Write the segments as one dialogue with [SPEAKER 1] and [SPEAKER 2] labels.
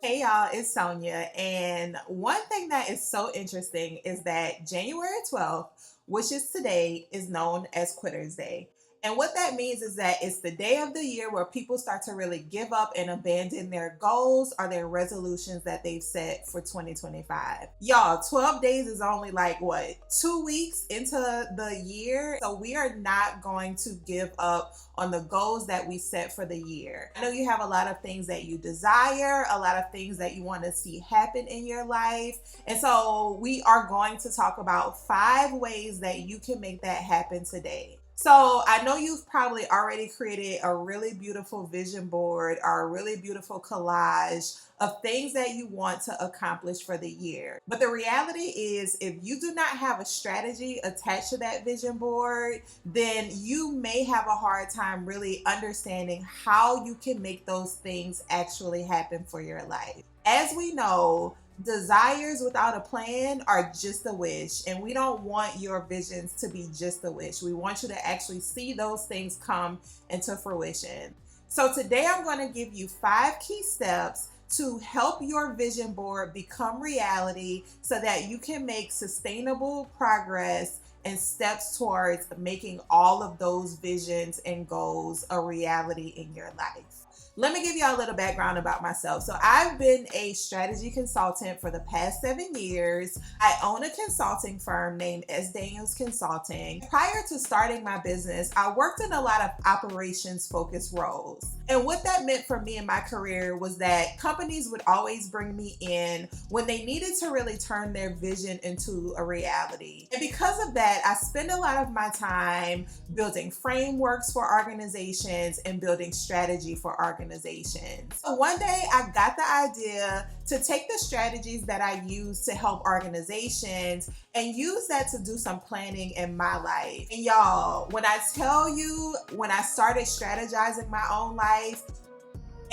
[SPEAKER 1] Hey y'all, it's Sonia. And one thing that is so interesting is that January 12th, which is today, is known as Quitter's Day. And what that means is that it's the day of the year where people start to really give up and abandon their goals or their resolutions that they've set for 2025. Y'all, 12 days is only like what, 2 weeks into the year? So we are not going to give up on the goals that we set for the year. I know you have a lot of things that you desire, a lot of things that you want to see happen in your life. And so we are going to talk about 5 ways that you can make that happen today. So I know you've probably already created a really beautiful vision board or a really beautiful collage of things that you want to accomplish for the year. But the reality is, if you do not have a strategy attached to that vision board, then you may have a hard time really understanding how you can make those things actually happen for your life. As we know, desires without a plan are just a wish, and we don't want your visions to be just a wish. We want you to actually see those things come into fruition. So today I'm going to give you 5 key steps to help your vision board become reality so that you can make sustainable progress and steps towards making all of those visions and goals a reality in your life. Let me give you a little background about myself. So I've been a strategy consultant for the past 7 years. I own a consulting firm named S. Daniels Consulting. Prior to starting my business, I worked in a lot of operations focused roles. And what that meant for me in my career was that companies would always bring me in when they needed to really turn their vision into a reality. And because of that, I spend a lot of my time building frameworks for organizations and building strategy for organizations. So one day I got the idea to take the strategies that I use to help organizations and use that to do some planning in my life. And y'all, when I tell you, when I started strategizing my own life,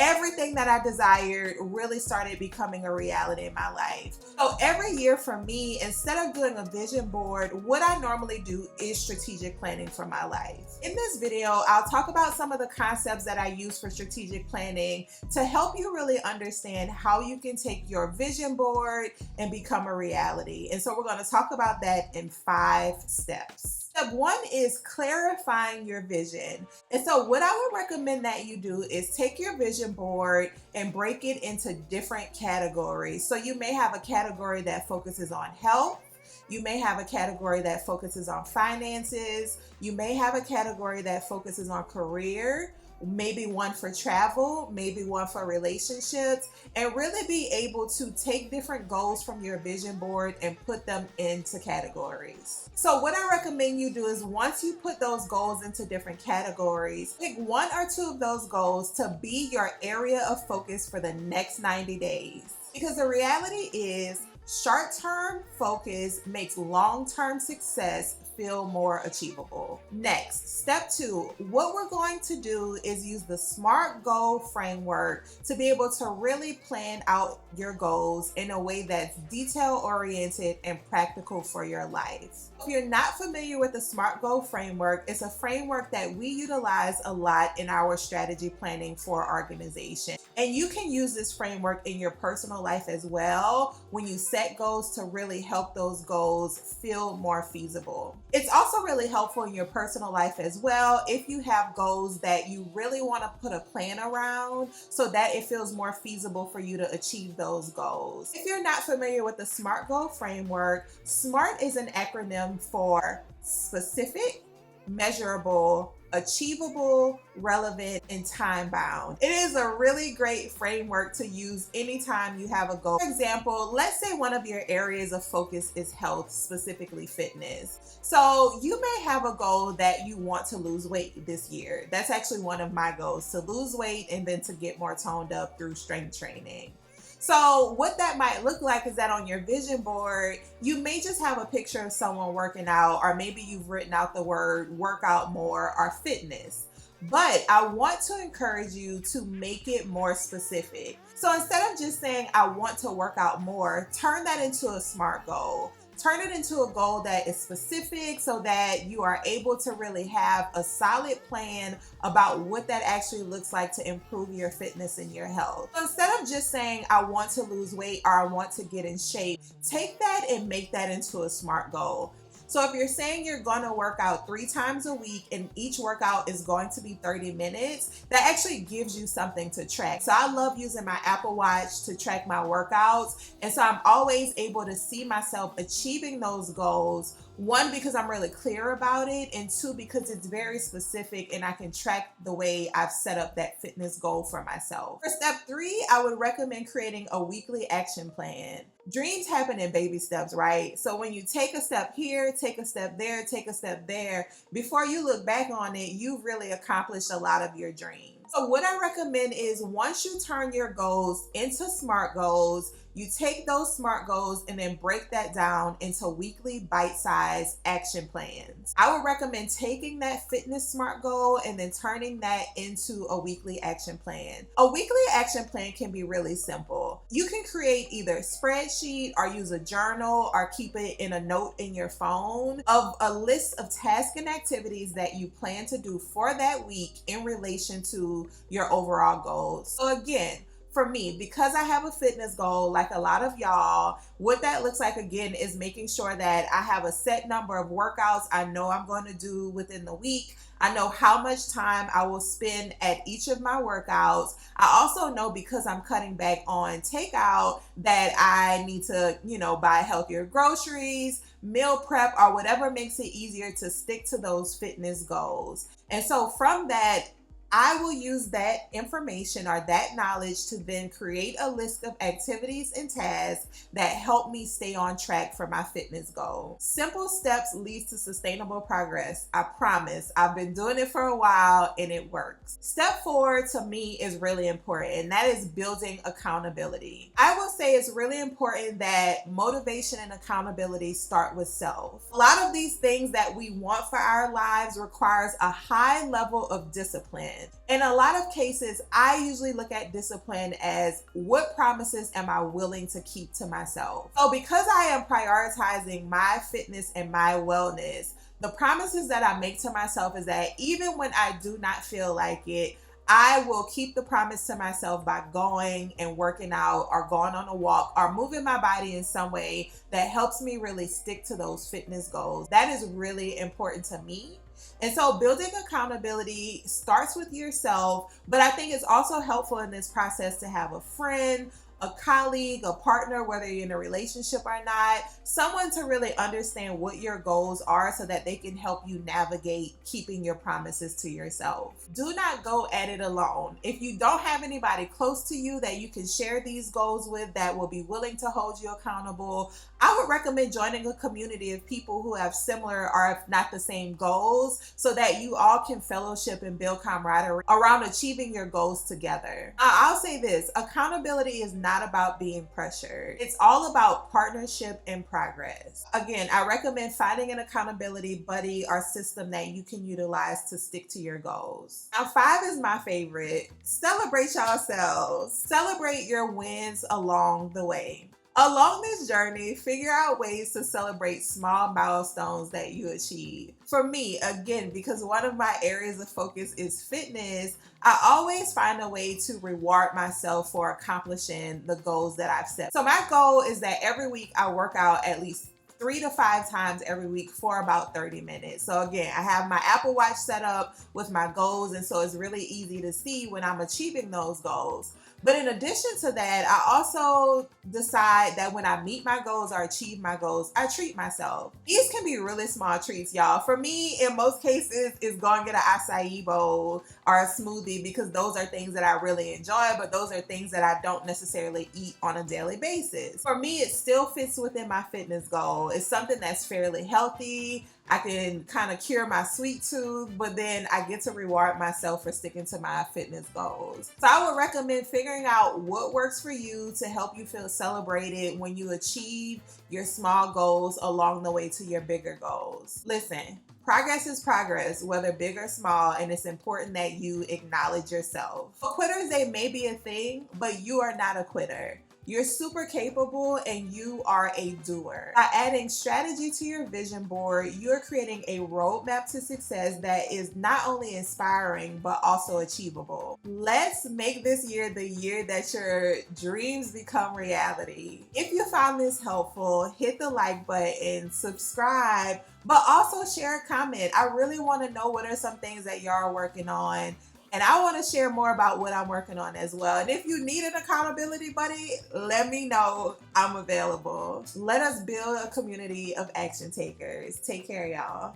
[SPEAKER 1] everything that I desired really started becoming a reality in my life. So every year for me, instead of doing a vision board, what I normally do is strategic planning for my life. In this video, I'll talk about some of the concepts that I use for strategic planning to help you really understand how you can take your vision board and become a reality. And so we're going to talk about that in 5 steps. Step 1 is clarifying your vision. And so what I would recommend that you do is take your vision board and break it into different categories. So you may have a category that focuses on health. You may have a category that focuses on finances. You may have a category that focuses on career, maybe one for travel, maybe one for relationships, and really be able to take different goals from your vision board and put them into categories. So what I recommend you do is, once you put those goals into different categories, pick 1 or 2 of those goals to be your area of focus for the next 90 days. Because the reality is, short-term focus makes long-term success feel more achievable. Next, step 2, what we're going to do is use the SMART goal framework to be able to really plan out your goals in a way that's detail-oriented and practical for your life. If you're not familiar with the SMART goal framework, it's a framework that we utilize a lot in our strategy planning for organizations. And you can use this framework in your personal life as well when you set goals to really help those goals feel more feasible. It's also really helpful in your personal life as well if you have goals that you really want to put a plan around so that it feels more feasible for you to achieve those goals. If you're not familiar with the SMART goal framework, SMART is an acronym for specific, measurable, achievable, relevant, and time-bound. It is a really great framework to use anytime you have a goal. For example, let's say one of your areas of focus is health, specifically fitness. So you may have a goal that you want to lose weight this year. That's actually one of my goals, to lose weight and then to get more toned up through strength training. So what that might look like is that on your vision board, you may just have a picture of someone working out, or maybe you've written out the word workout more or fitness. But I want to encourage you to make it more specific. So instead of just saying, I want to work out more, turn that into a SMART goal. Turn it into a goal that is specific so that you are able to really have a solid plan about what that actually looks like to improve your fitness and your health. So instead of just saying, I want to lose weight or I want to get in shape, take that and make that into a SMART goal. So if you're saying you're going to work out 3 times a week and each workout is going to be 30 minutes, that actually gives you something to track. So I love using my Apple Watch to track my workouts. And so I'm always able to see myself achieving those goals. One, because I'm really clear about it, and two, because it's very specific and I can track the way I've set up that fitness goal for myself. For step 3, I would recommend creating a weekly action plan. Dreams happen in baby steps, right? So when you take a step here, take a step there, take a step there, before you look back on it, you've really accomplished a lot of your dreams. So what I recommend is once you turn your goals into SMART goals, you take those SMART goals and then break that down into weekly bite-sized action plans. I would recommend taking that fitness SMART goal and then turning that into a weekly action plan. A weekly action plan can be really simple. You can create either a spreadsheet or use a journal or keep it in a note in your phone of a list of tasks and activities that you plan to do for that week in relation to your overall goals. So again, for me, because I have a fitness goal, like a lot of y'all, what that looks like again is making sure that I have a set number of workouts I know I'm going to do within the week. I know how much time I will spend at each of my workouts. I also know, because I'm cutting back on takeout, that I need to, buy healthier groceries, meal prep, or whatever makes it easier to stick to those fitness goals. And so from that, I will use that information or that knowledge to then create a list of activities and tasks that help me stay on track for my fitness goal. Simple steps leads to sustainable progress. I promise. I've been doing it for a while and it works. Step 4 to me is really important, and that is building accountability. I will say it's really important that motivation and accountability start with self. A lot of these things that we want for our lives requires a high level of discipline. In a lot of cases, I usually look at discipline as what promises am I willing to keep to myself. So because I am prioritizing my fitness and my wellness, the promises that I make to myself is that even when I do not feel like it, I will keep the promise to myself by going and working out or going on a walk or moving my body in some way that helps me really stick to those fitness goals. That is really important to me. And so building accountability starts with yourself, but I think it's also helpful in this process to have a friend, a colleague, a partner, whether you're in a relationship or not, someone to really understand what your goals are so that they can help you navigate keeping your promises to yourself. Do not go at it alone. If you don't have anybody close to you that you can share these goals with that will be willing to hold you accountable, I would recommend joining a community of people who have similar or if not the same goals so that you all can fellowship and build camaraderie around achieving your goals together. I'll say this, accountability is not about being pressured. It's all about partnership and progress. Again, I recommend finding an accountability buddy or system that you can utilize to stick to your goals. Now, 5 is my favorite. Celebrate yourselves. Celebrate your wins along the way. Along this journey, figure out ways to celebrate small milestones that you achieve. For me, again, because one of my areas of focus is fitness, I always find a way to reward myself for accomplishing the goals that I've set. So my goal is that every week I work out at least 3 to 5 times every week for about 30 minutes. So again, I have my Apple Watch set up with my goals, and so it's really easy to see when I'm achieving those goals. But in addition to that, I also decide that when I meet my goals or achieve my goals, I treat myself. These can be really small treats, y'all. For me, in most cases, it's going to get an acai bowl or a smoothie because those are things that I really enjoy, but those are things that I don't necessarily eat on a daily basis. For me, it still fits within my fitness goal. It's something that's fairly healthy. I can kind of cure my sweet tooth, but then I get to reward myself for sticking to my fitness goals. So I would recommend figuring out what works for you to help you feel celebrated when you achieve your small goals along the way to your bigger goals. Listen, progress is progress, whether big or small, and it's important that you acknowledge yourself. A Quitter's Day may be a thing, but you are not a quitter. You're super capable and you are a doer. By adding strategy to your vision board, you're creating a roadmap to success that is not only inspiring but also achievable. Let's make this year the year that your dreams become reality. If you found this helpful, hit the like button, subscribe, but also share a comment. I really want to know what are some things that y'all are working on. And I want to share more about what I'm working on as well. And if you need an accountability buddy, let me know. I'm available. Let us build a community of action takers. Take care, y'all.